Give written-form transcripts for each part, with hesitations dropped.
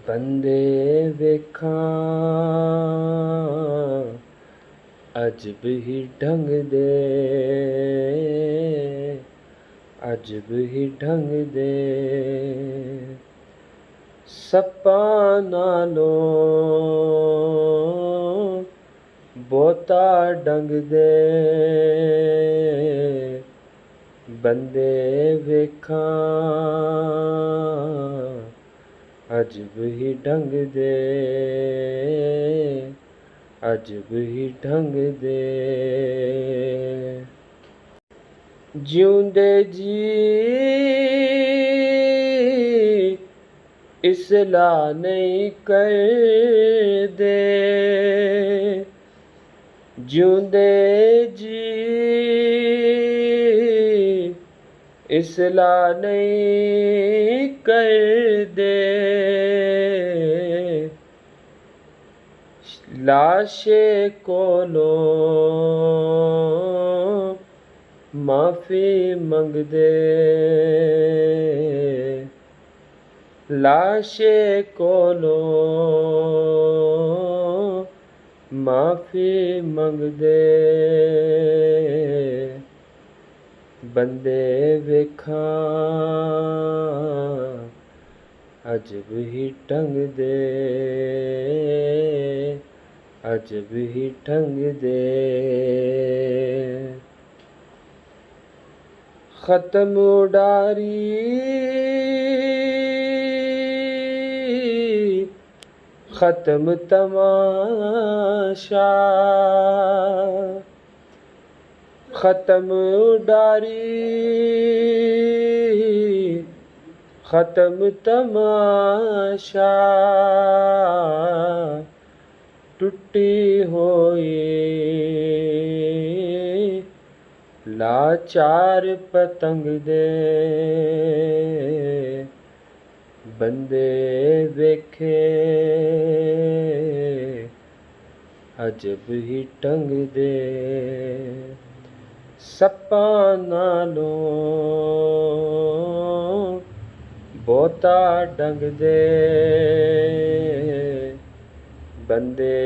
बंदे वेखां अजब ही ढंग दे, अजब ही ढंग दे। सप्पां नालों बहुता डंग दे, बंदे वेखां अजब ही ढंग दे, अजब ही ढंग दे। जिउंदे जी इसलाह नहीं करदे, जिउंदे जी इसलाह नहीं करदे। लाशे कोलों माफ़ी मंगदे, लाशे कोलों माफ़ी मंगदे। बंदे वेखां अजब ही ढंग दे, अजब ही ढंग दे। ख़त्म उडारी ख़त्म तमाशा, ख़त्म उडारी ख़त्म तमाशा। टुटी होई लाचार पतंग दे, बंदे वेखे अजब ही ढंग दे। सप्पां नालों बहुता डंग दे, बंदे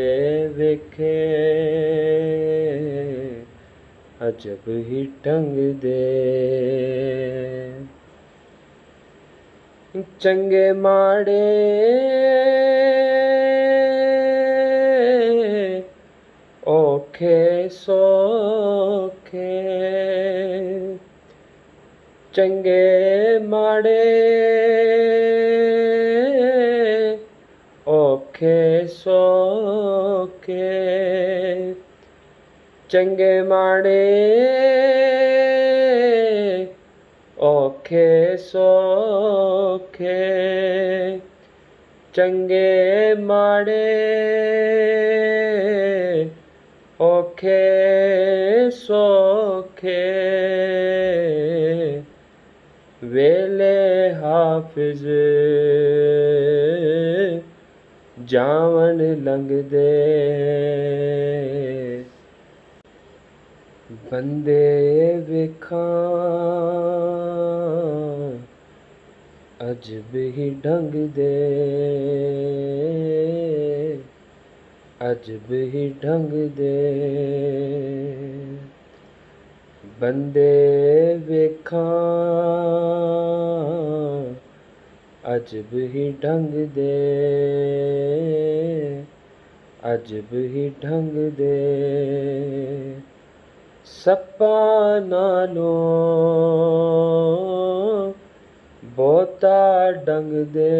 वेखे अजब ही ढंग दे। चंगे माड़े औखे सौखे, चंगे माड़े औखे सौखे। चंगे माड़े औखे सौखे, चंगे माड़े औखे सौखे। वेले हाफिज जावन लंघदे, बंदे वेखां अजब ही ढंग दे, अजब ही ढंग दे। बंदे वेखां अजब ही ढंग दे, अजब ही ढंग दे। सप्पां नालों बहुता डंग दे,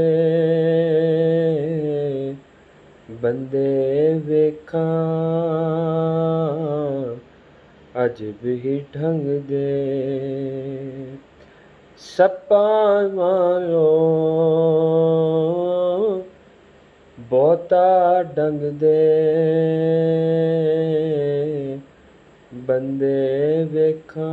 बंदे वेखां अजब ही ढंग दे। सप्पां नालों बहुता डंग दे, बंदे वेखां